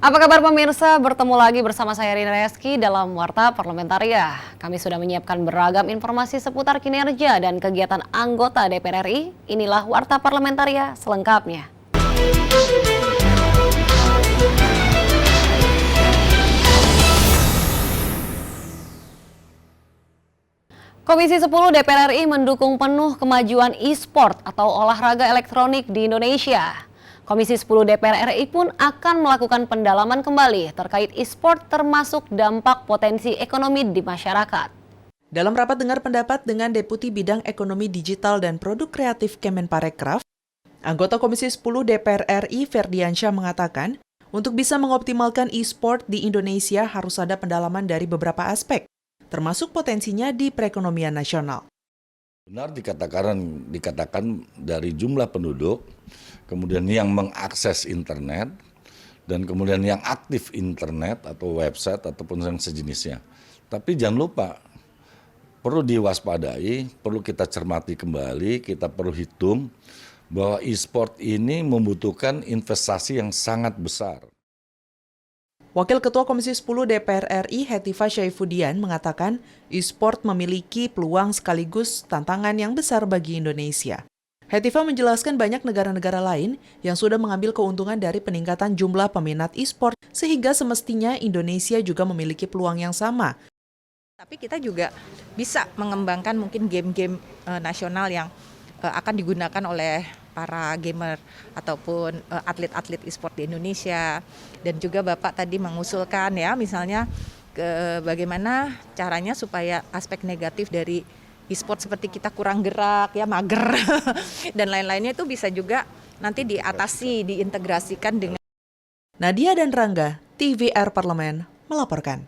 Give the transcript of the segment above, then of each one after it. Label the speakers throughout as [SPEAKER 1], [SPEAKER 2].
[SPEAKER 1] Apa kabar pemirsa? Bertemu lagi bersama saya Rina Reski dalam Warta Parlamentaria. Kami sudah menyiapkan beragam informasi seputar kinerja dan kegiatan anggota DPR RI. Inilah Warta Parlamentaria selengkapnya. Komisi 10 DPR RI mendukung penuh kemajuan e-sport atau olahraga elektronik di Indonesia. Komisi 10 DPR RI pun akan melakukan pendalaman kembali terkait e-sport termasuk dampak potensi ekonomi di masyarakat.
[SPEAKER 2] Dalam rapat dengar pendapat dengan Deputi Bidang Ekonomi Digital dan Produk Kreatif Kemenparekraf, anggota Komisi 10 DPR RI Ferdiansyah mengatakan, untuk bisa mengoptimalkan e-sport di Indonesia harus ada pendalaman dari beberapa aspek, termasuk potensinya di perekonomian nasional.
[SPEAKER 3] Benar dikatakan dari jumlah penduduk, kemudian yang mengakses internet, dan kemudian yang aktif internet atau website ataupun yang sejenisnya. Tapi jangan lupa, perlu diwaspadai, perlu kita cermati kembali, kita perlu hitung bahwa e-sport ini membutuhkan investasi yang sangat besar.
[SPEAKER 2] Wakil Ketua Komisi 10 DPR RI Hetifah Syaifudian mengatakan e-sport memiliki peluang sekaligus tantangan yang besar bagi Indonesia. Hetifah menjelaskan banyak negara-negara lain yang sudah mengambil keuntungan dari peningkatan jumlah peminat e-sport sehingga semestinya Indonesia juga memiliki peluang yang sama.
[SPEAKER 4] Tapi kita juga bisa mengembangkan mungkin game-game nasional yang akan digunakan oleh para gamer ataupun atlet-atlet e-sport di Indonesia. Dan juga Bapak tadi mengusulkan ya misalnya bagaimana caranya supaya aspek negatif dari e-sport seperti kita kurang gerak, ya mager dan lain-lainnya itu bisa juga nanti diatasi, diintegrasikan dengan.
[SPEAKER 2] Nadia dan Rangga, TVR Parlemen, melaporkan.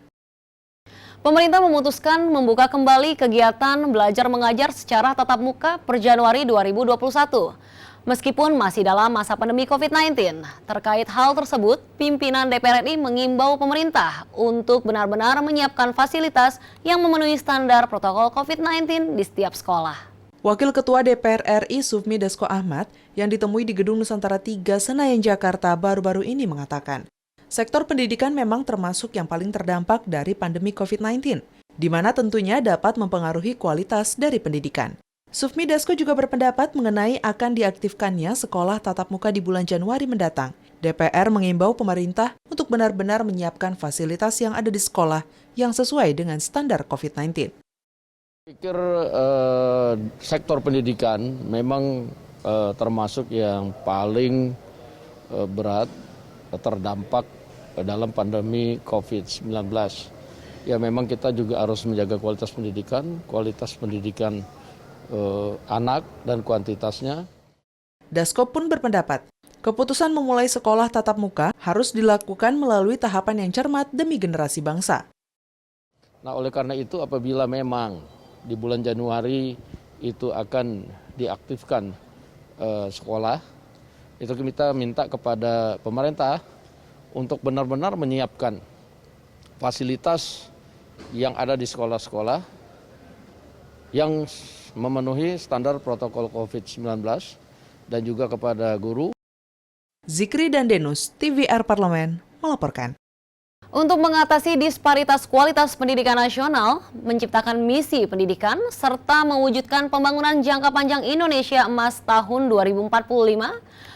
[SPEAKER 1] Pemerintah memutuskan membuka kembali kegiatan belajar mengajar secara tatap muka per Januari 2021. Meskipun masih dalam masa pandemi COVID-19, terkait hal tersebut, pimpinan DPR RI mengimbau pemerintah untuk benar-benar menyiapkan fasilitas yang memenuhi standar protokol COVID-19 di setiap sekolah.
[SPEAKER 2] Wakil Ketua DPR RI Sufmi Dasko Ahmad yang ditemui di Gedung Nusantara 3 Senayan Jakarta baru-baru ini mengatakan, sektor pendidikan memang termasuk yang paling terdampak dari pandemi COVID-19, di mana tentunya dapat mempengaruhi kualitas dari pendidikan. Sufmi Dasko juga berpendapat mengenai akan diaktifkannya sekolah tatap muka di bulan Januari mendatang. DPR mengimbau pemerintah untuk benar-benar menyiapkan fasilitas yang ada di sekolah yang sesuai dengan standar COVID-19.
[SPEAKER 5] Saya pikir sektor pendidikan memang termasuk yang paling berat terdampak dalam pandemi COVID-19. Ya memang kita juga harus menjaga kualitas pendidikan anak dan kuantitasnya.
[SPEAKER 2] Dasko pun berpendapat, keputusan memulai sekolah tatap muka harus dilakukan melalui tahapan yang cermat demi generasi bangsa.
[SPEAKER 5] Nah, oleh karena itu apabila memang di bulan Januari itu akan diaktifkan sekolah, itu kita minta kepada pemerintah untuk benar-benar menyiapkan fasilitas yang ada di sekolah-sekolah yang memenuhi standar protokol COVID-19 dan juga kepada guru.
[SPEAKER 2] Zikri dan Denus, TVR Parlemen, melaporkan.
[SPEAKER 1] Untuk mengatasi disparitas kualitas pendidikan nasional, menciptakan misi pendidikan, serta mewujudkan pembangunan jangka panjang Indonesia Emas tahun 2045,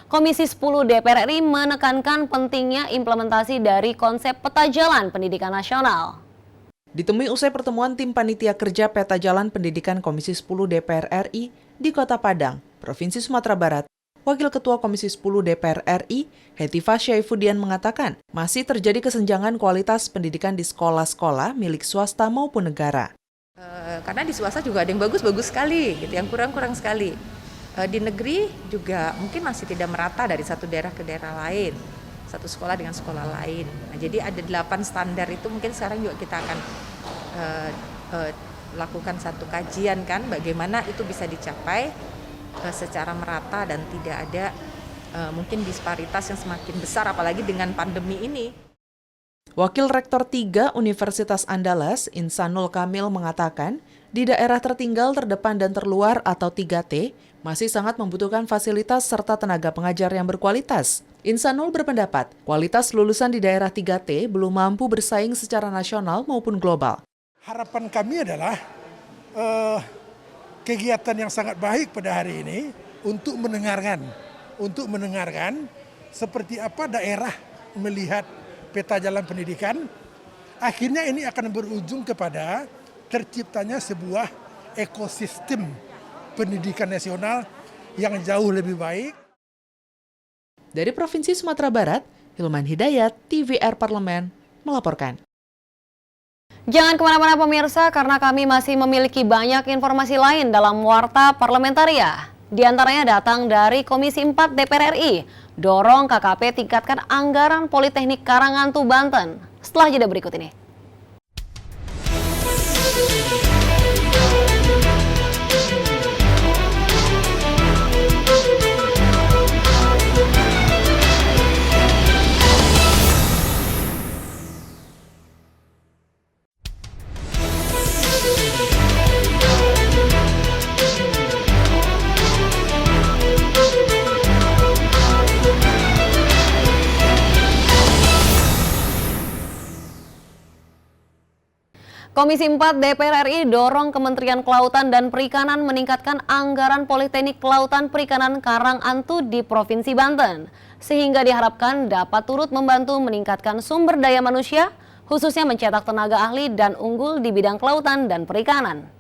[SPEAKER 1] Komisi 10 DPR RI menekankan pentingnya implementasi dari konsep peta jalan pendidikan nasional.
[SPEAKER 2] Ditemui usai pertemuan tim panitia kerja peta jalan pendidikan Komisi 10 DPR RI di Kota Padang, Provinsi Sumatera Barat, Wakil Ketua Komisi 10 DPR RI, Hetifah Syaifudian mengatakan, masih terjadi kesenjangan kualitas pendidikan di sekolah-sekolah milik swasta maupun negara.
[SPEAKER 4] Karena di swasta juga ada yang bagus-bagus sekali, gitu, yang kurang-kurang sekali. Di negeri juga mungkin masih tidak merata dari satu daerah ke daerah lain, satu sekolah dengan sekolah lain. Nah, jadi ada 8 standar itu mungkin sekarang juga kita akan lakukan satu kajian kan, bagaimana itu bisa dicapai secara merata dan tidak ada mungkin disparitas yang semakin besar apalagi dengan pandemi ini.
[SPEAKER 2] Wakil Rektor 3 Universitas Andalas, Insanul Kamil mengatakan, di daerah tertinggal, terdepan, dan terluar atau 3T, masih sangat membutuhkan fasilitas serta tenaga pengajar yang berkualitas. Insanul berpendapat, kualitas lulusan di daerah 3T belum mampu bersaing secara nasional maupun global.
[SPEAKER 6] Harapan kami adalah kegiatan yang sangat baik pada hari ini untuk mendengarkan seperti apa daerah melihat peta jalan pendidikan. Akhirnya ini akan berujung kepada terciptanya sebuah ekosistem pendidikan nasional yang jauh lebih baik.
[SPEAKER 2] Dari Provinsi Sumatera Barat, Hilman Hidayat, TVR Parlemen, melaporkan.
[SPEAKER 1] Jangan kemana-mana pemirsa, karena kami masih memiliki banyak informasi lain dalam Warta Parlamentaria. Di antaranya datang dari Komisi 4 DPR RI, dorong KKP tingkatkan anggaran Politeknik Karangantu, Banten. Setelah jeda berikut ini. Komisi 4 DPR RI dorong Kementerian Kelautan dan Perikanan meningkatkan anggaran Politeknik Kelautan Perikanan Karangantu di Provinsi Banten, sehingga diharapkan dapat turut membantu meningkatkan sumber daya manusia, khususnya mencetak tenaga ahli dan unggul di bidang kelautan dan perikanan.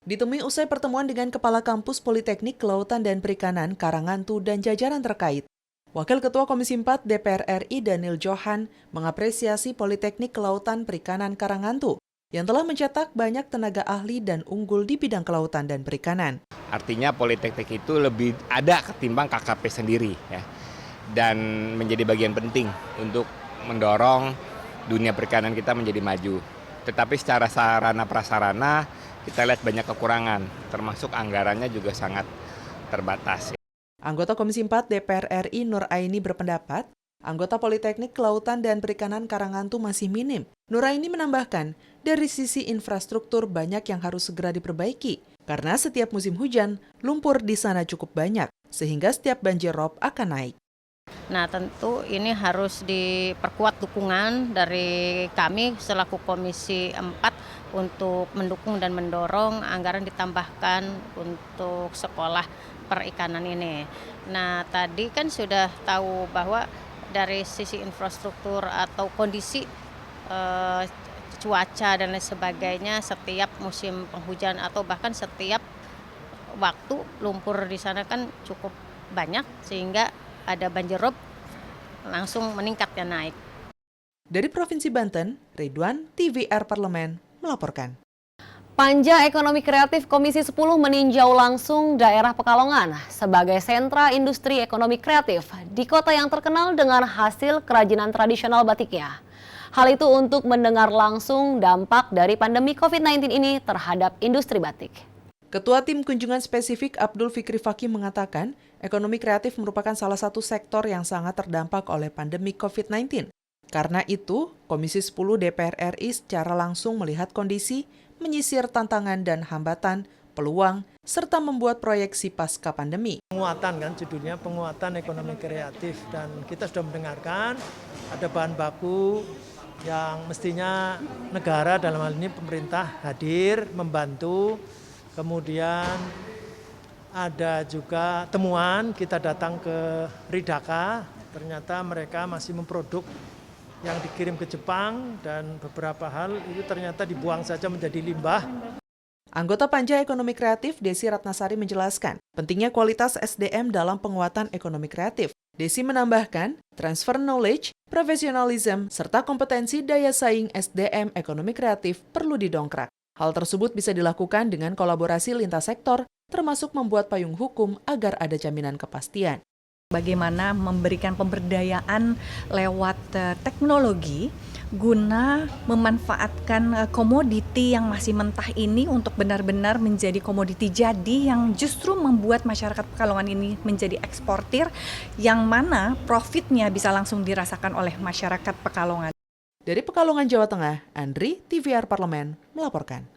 [SPEAKER 2] Ditemui usai pertemuan dengan Kepala Kampus Politeknik Kelautan dan Perikanan Karangantu dan jajaran terkait, Wakil Ketua Komisi 4 DPR RI Daniel Johan mengapresiasi Politeknik Kelautan Perikanan Karangantu yang telah mencetak banyak tenaga ahli dan unggul di bidang kelautan dan perikanan.
[SPEAKER 7] Artinya Politeknik itu lebih ada ketimbang KKP sendiri ya, dan menjadi bagian penting untuk mendorong dunia perikanan kita menjadi maju. Tetapi secara sarana prasarana kita lihat banyak kekurangan, termasuk anggarannya juga sangat terbatas.
[SPEAKER 2] Anggota Komisi 4 DPR RI Nur Aini berpendapat, anggota Politeknik Kelautan dan Perikanan Karangantu masih minim. Nur Aini menambahkan, dari sisi infrastruktur banyak yang harus segera diperbaiki, karena setiap musim hujan, lumpur di sana cukup banyak, sehingga setiap banjir rob akan naik.
[SPEAKER 8] Nah, tentu ini harus diperkuat dukungan dari kami selaku Komisi 4 untuk mendukung dan mendorong anggaran ditambahkan untuk sekolah perikanan ini. Nah, tadi kan sudah tahu bahwa dari sisi infrastruktur atau kondisi cuaca dan lain sebagainya, setiap musim penghujan atau bahkan setiap waktu lumpur di sana kan cukup banyak, sehingga ada banjir rob langsung meningkat dan naik.
[SPEAKER 2] Dari Provinsi Banten, Ridwan, TVR Parlemen, melaporkan.
[SPEAKER 1] Panja Ekonomi Kreatif Komisi 10 meninjau langsung daerah Pekalongan sebagai sentra industri ekonomi kreatif di kota yang terkenal dengan hasil kerajinan tradisional batiknya. Hal itu untuk mendengar langsung dampak dari pandemi COVID-19 ini terhadap industri batik.
[SPEAKER 2] Ketua Tim Kunjungan Spesifik Abdul Fikri Fakih mengatakan, ekonomi kreatif merupakan salah satu sektor yang sangat terdampak oleh pandemi COVID-19. Karena itu, Komisi 10 DPR RI secara langsung melihat kondisi, menyisir tantangan dan hambatan, peluang, serta membuat proyeksi pasca pandemi.
[SPEAKER 9] Penguatan kan judulnya, penguatan ekonomi kreatif, dan kita sudah mendengarkan ada bahan baku yang mestinya negara dalam hal ini pemerintah hadir membantu. Kemudian ada juga temuan, kita datang ke Ridaka, ternyata mereka masih memproduk yang dikirim ke Jepang dan beberapa hal itu ternyata dibuang saja menjadi limbah.
[SPEAKER 2] Anggota Panja Ekonomi Kreatif Desi Ratnasari menjelaskan pentingnya kualitas SDM dalam penguatan ekonomi kreatif. Desi menambahkan, transfer knowledge, profesionalism, serta kompetensi daya saing SDM ekonomi kreatif perlu didongkrak. Hal tersebut bisa dilakukan dengan kolaborasi lintas sektor, termasuk membuat payung hukum agar ada jaminan kepastian.
[SPEAKER 10] Bagaimana memberikan pemberdayaan lewat teknologi guna memanfaatkan komoditi yang masih mentah ini untuk benar-benar menjadi komoditi jadi yang justru membuat masyarakat Pekalongan ini menjadi eksportir yang mana profitnya bisa langsung dirasakan oleh masyarakat Pekalongan.
[SPEAKER 2] Dari Pekalongan, Jawa Tengah, Andri, TVR Parlemen, melaporkan.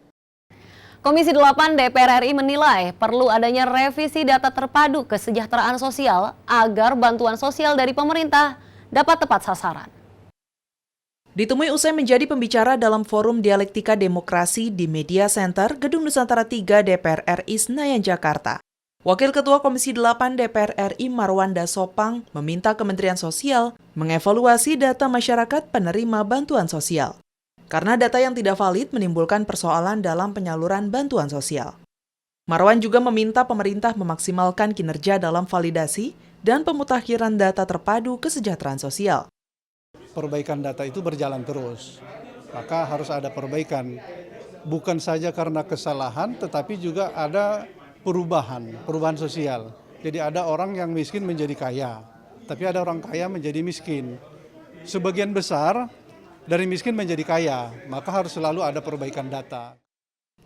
[SPEAKER 1] Komisi 8 DPR RI menilai perlu adanya revisi data terpadu kesejahteraan sosial agar bantuan sosial dari pemerintah dapat tepat sasaran.
[SPEAKER 2] Ditemui usai menjadi pembicara dalam Forum Dialektika Demokrasi di Media Center Gedung Nusantara 3 DPR RI Senayan, Jakarta. Wakil Ketua Komisi 8 DPR RI Marwanda Sopang meminta Kementerian Sosial mengevaluasi data masyarakat penerima bantuan sosial. Karena data yang tidak valid menimbulkan persoalan dalam penyaluran bantuan sosial. Marwan juga meminta pemerintah memaksimalkan kinerja dalam validasi dan pemutakhiran data terpadu kesejahteraan sosial.
[SPEAKER 11] Perbaikan data itu berjalan terus, maka harus ada perbaikan. Bukan saja karena kesalahan, tetapi juga ada perubahan sosial. Jadi ada orang yang miskin menjadi kaya, tapi ada orang kaya menjadi miskin. Sebagian besar dari miskin menjadi kaya, maka harus selalu ada perbaikan data.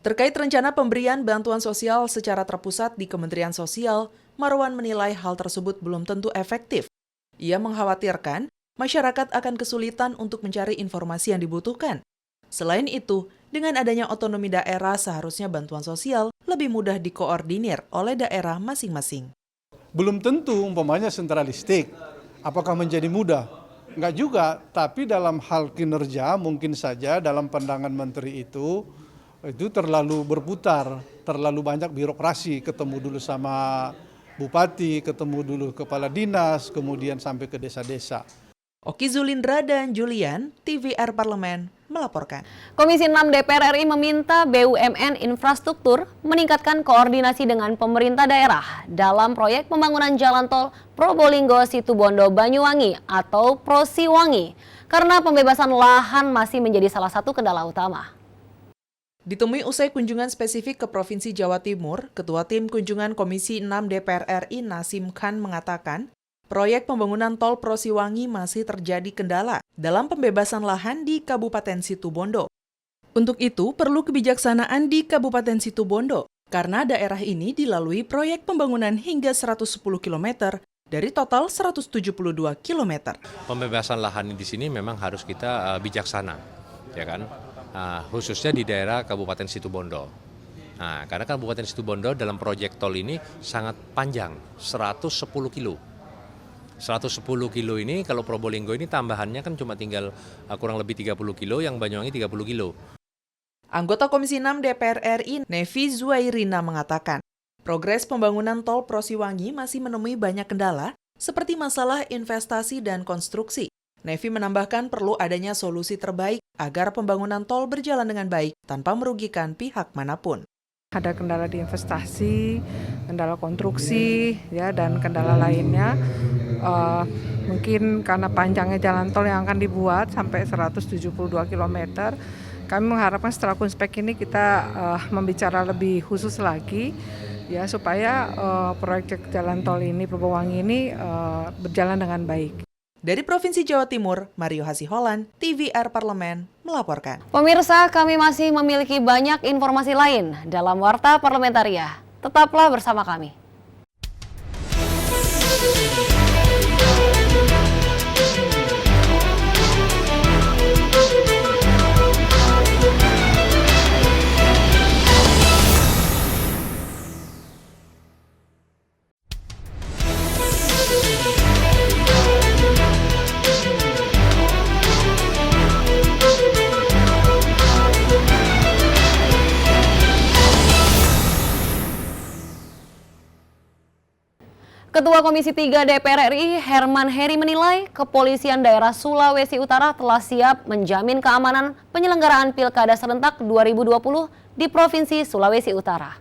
[SPEAKER 2] Terkait rencana pemberian bantuan sosial secara terpusat di Kementerian Sosial, Marwan menilai hal tersebut belum tentu efektif. Ia mengkhawatirkan masyarakat akan kesulitan untuk mencari informasi yang dibutuhkan. Selain itu, dengan adanya otonomi daerah seharusnya bantuan sosial lebih mudah dikoordinir oleh daerah masing-masing.
[SPEAKER 11] Belum tentu umpamanya sentralistik, apakah menjadi mudah? Enggak juga, tapi dalam hal kinerja mungkin saja dalam pandangan menteri itu terlalu berputar, terlalu banyak birokrasi, ketemu dulu sama bupati, ketemu dulu kepala dinas, kemudian sampai ke desa-desa.
[SPEAKER 2] Oki Zulindra dan Julian, TVR Parlemen, melaporkan.
[SPEAKER 1] Komisi 6 DPR RI meminta BUMN Infrastruktur meningkatkan koordinasi dengan pemerintah daerah dalam proyek pembangunan jalan tol Probolinggo-Situbondo Banyuwangi atau Prosiwangi karena pembebasan lahan masih menjadi salah satu kendala utama.
[SPEAKER 2] Ditemui usai kunjungan spesifik ke Provinsi Jawa Timur, Ketua Tim Kunjungan Komisi 6 DPR RI Nasim Khan mengatakan, proyek pembangunan tol Prosiwangi masih terjadi kendala dalam pembebasan lahan di Kabupaten Situbondo. Untuk itu, perlu kebijaksanaan di Kabupaten Situbondo, karena daerah ini dilalui proyek pembangunan hingga 110 km dari total 172 km.
[SPEAKER 12] Pembebasan lahan di sini memang harus kita bijaksana, ya kan? Khususnya di daerah Kabupaten Situbondo. Nah, karena Kabupaten Situbondo dalam proyek tol ini sangat panjang, 110 kilo. 110 kilo ini kalau Probolinggo ini tambahannya kan cuma tinggal kurang lebih 30 kilo, yang Banyuwangi 30 kilo.
[SPEAKER 2] Anggota Komisi 6 DPR RI Nevi Zuairina mengatakan, progres pembangunan tol Prosiwangi masih menemui banyak kendala seperti masalah investasi dan konstruksi. Nevi menambahkan perlu adanya solusi terbaik agar pembangunan tol berjalan dengan baik tanpa merugikan pihak manapun.
[SPEAKER 13] Ada kendala di investasi, kendala konstruksi, ya, dan kendala lainnya. Mungkin karena panjangnya jalan tol yang akan dibuat sampai 172 km, kami mengharapkan setelah kunspek ini kita membicara lebih khusus lagi, ya, supaya proyek jalan tol ini Probolinggo ini berjalan dengan baik.
[SPEAKER 2] Dari Provinsi Jawa Timur, Mario Hasiholan, TVR Parlemen, melaporkan.
[SPEAKER 1] Pemirsa, kami masih memiliki banyak informasi lain dalam Warta Parlamentaria. Tetaplah bersama kami. Ketua Komisi 3 DPR RI Herman Heri menilai Kepolisian Daerah Sulawesi Utara telah siap menjamin keamanan penyelenggaraan Pilkada Serentak 2020 di Provinsi Sulawesi Utara.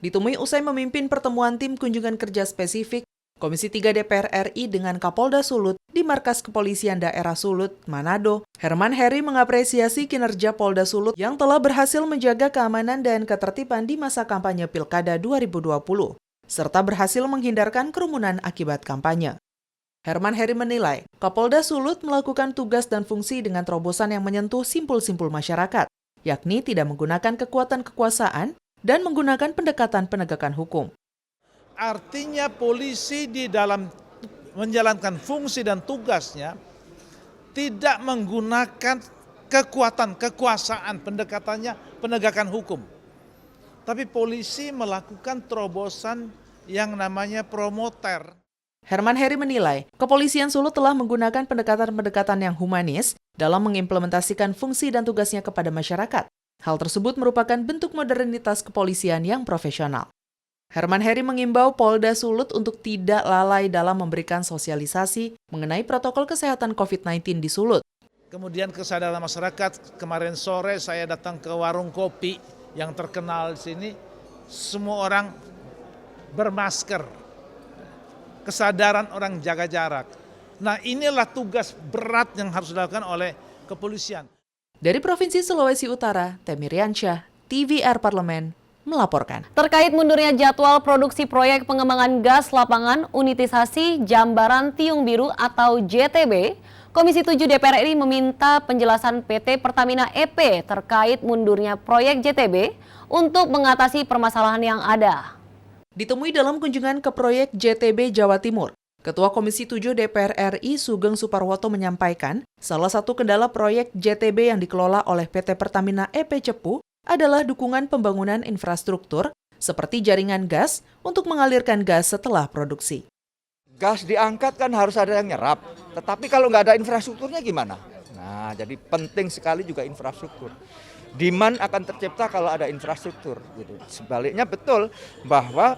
[SPEAKER 2] Ditemui usai memimpin pertemuan tim kunjungan kerja spesifik Komisi 3 DPR RI dengan Kapolda Sulut di Markas Kepolisian Daerah Sulut, Manado, Herman Heri mengapresiasi kinerja Polda Sulut yang telah berhasil menjaga keamanan dan ketertiban di masa kampanye Pilkada 2020. Serta berhasil menghindarkan kerumunan akibat kampanye. Herman Heri menilai, Kapolda Sulut melakukan tugas dan fungsi dengan terobosan yang menyentuh simpul-simpul masyarakat, yakni tidak menggunakan kekuatan kekuasaan dan menggunakan pendekatan penegakan hukum.
[SPEAKER 14] Artinya polisi di dalam menjalankan fungsi dan tugasnya tidak menggunakan kekuatan kekuasaan, pendekatannya penegakan hukum. tapi polisi melakukan terobosan yang namanya promoter.
[SPEAKER 2] Herman Heri menilai, kepolisian Sulut telah menggunakan pendekatan-pendekatan yang humanis dalam mengimplementasikan fungsi dan tugasnya kepada masyarakat. Hal tersebut merupakan bentuk modernitas kepolisian yang profesional. Herman Heri mengimbau Polda Sulut untuk tidak lalai dalam memberikan sosialisasi mengenai protokol kesehatan COVID-19 di Sulut.
[SPEAKER 14] Kemudian kesadaran masyarakat, kemarin sore saya datang ke warung kopi yang terkenal di sini, semua orang bermasker. Kesadaran orang jaga jarak. Nah, inilah tugas berat yang harus dilakukan oleh kepolisian.
[SPEAKER 2] Dari Provinsi Sulawesi Utara, Temi Riansyah, TVR Parlemen, melaporkan.
[SPEAKER 1] Terkait mundurnya jadwal produksi proyek pengembangan gas lapangan unitisasi Jambaran Tiung Biru atau JTB, Komisi 7 DPR RI meminta penjelasan PT Pertamina EP terkait mundurnya proyek JTB untuk mengatasi permasalahan yang ada.
[SPEAKER 2] Ditemui dalam kunjungan ke proyek JTB Jawa Timur, Ketua Komisi 7 DPR RI Sugeng Suparwoto menyampaikan salah satu kendala proyek JTB yang dikelola oleh PT Pertamina EP Cepu adalah dukungan pembangunan infrastruktur seperti jaringan gas untuk mengalirkan gas setelah produksi.
[SPEAKER 15] Gas diangkat kan harus ada yang nyerap, tetapi kalau nggak ada infrastrukturnya gimana? Nah, jadi penting sekali juga infrastruktur. Demand akan tercipta kalau ada infrastruktur. Gitu. Sebaliknya betul bahwa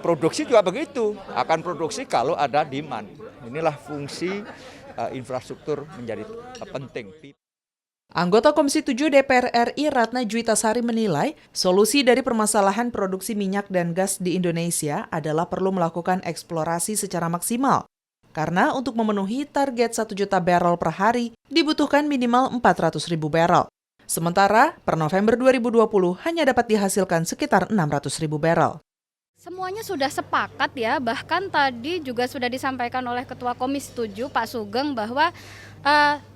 [SPEAKER 15] produksi juga begitu, akan produksi kalau ada demand. Inilah fungsi infrastruktur menjadi penting.
[SPEAKER 2] Anggota Komisi 7 DPR RI Ratna Juitasari menilai solusi dari permasalahan produksi minyak dan gas di Indonesia adalah perlu melakukan eksplorasi secara maksimal. Karena untuk memenuhi target 1 juta barrel per hari dibutuhkan minimal 400.000 barrel. Sementara, per November 2020 hanya dapat dihasilkan sekitar 600.000 barrel.
[SPEAKER 16] Semuanya sudah sepakat ya, bahkan tadi juga sudah disampaikan oleh Ketua Komisi 7 Pak Sugeng bahwa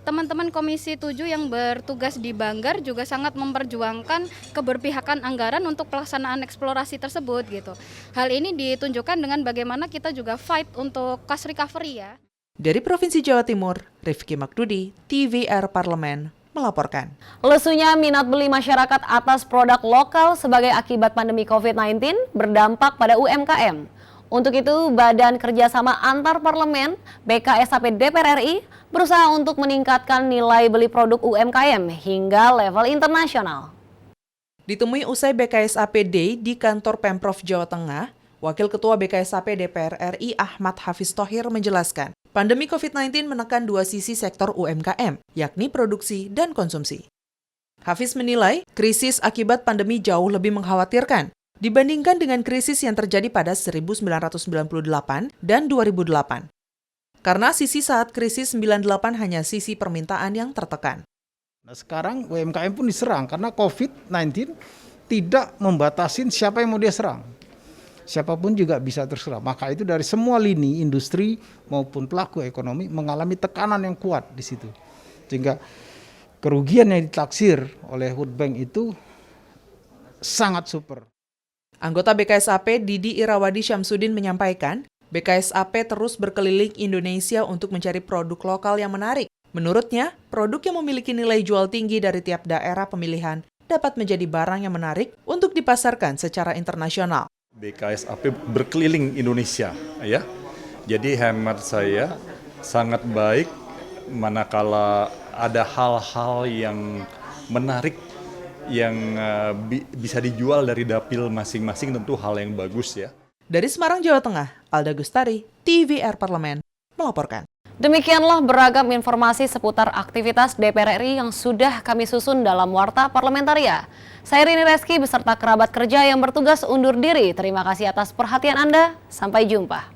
[SPEAKER 16] teman-teman Komisi 7 yang bertugas di Banggar juga sangat memperjuangkan keberpihakan anggaran untuk pelaksanaan eksplorasi tersebut gitu. Hal ini ditunjukkan dengan bagaimana kita juga fight untuk cost recovery ya.
[SPEAKER 2] Dari Provinsi Jawa Timur, Rifki Makdudi, TVR Parlemen, melaporkan.
[SPEAKER 1] Lesunya minat beli masyarakat atas produk lokal sebagai akibat pandemi COVID-19 berdampak pada UMKM. Untuk itu, Badan Kerjasama Antar Parlemen BKSAP DPR RI berusaha untuk meningkatkan nilai beli produk UMKM hingga level internasional.
[SPEAKER 2] Ditemui usai BKSAP Day di kantor Pemprov Jawa Tengah, Wakil Ketua BKSAP DPR RI Ahmad Hafiz Thohir menjelaskan, pandemi COVID-19 menekan dua sisi sektor UMKM, yakni produksi dan konsumsi. Hafiz menilai, krisis akibat pandemi jauh lebih mengkhawatirkan dibandingkan dengan krisis yang terjadi pada 1998 dan 2008. Karena sisi saat krisis 98 hanya sisi permintaan yang tertekan.
[SPEAKER 17] Nah, sekarang UMKM pun diserang karena COVID-19 tidak membatasin siapa yang mau dia serang. Siapapun juga bisa terserang. Maka itu dari semua lini industri maupun pelaku ekonomi mengalami tekanan yang kuat di situ. Sehingga kerugian yang ditaksir oleh World Bank itu sangat super.
[SPEAKER 2] Anggota BKSAP Didi Irawadi Syamsuddin menyampaikan, BKSAP terus berkeliling Indonesia untuk mencari produk lokal yang menarik. Menurutnya, produk yang memiliki nilai jual tinggi dari tiap daerah pemilihan dapat menjadi barang yang menarik untuk dipasarkan secara internasional.
[SPEAKER 18] BKSAP berkeliling Indonesia, ya. Jadi hemat saya sangat baik manakala ada hal-hal yang menarik yang bisa dijual dari dapil masing-masing, tentu hal yang bagus ya.
[SPEAKER 2] Dari Semarang, Jawa Tengah, Alda Gustari, TVR Parlemen, melaporkan.
[SPEAKER 1] Demikianlah beragam informasi seputar aktivitas DPR RI yang sudah kami susun dalam Warta Parlamentaria. Saya Rini Reski beserta kerabat kerja yang bertugas undur diri. Terima kasih atas perhatian Anda. Sampai jumpa.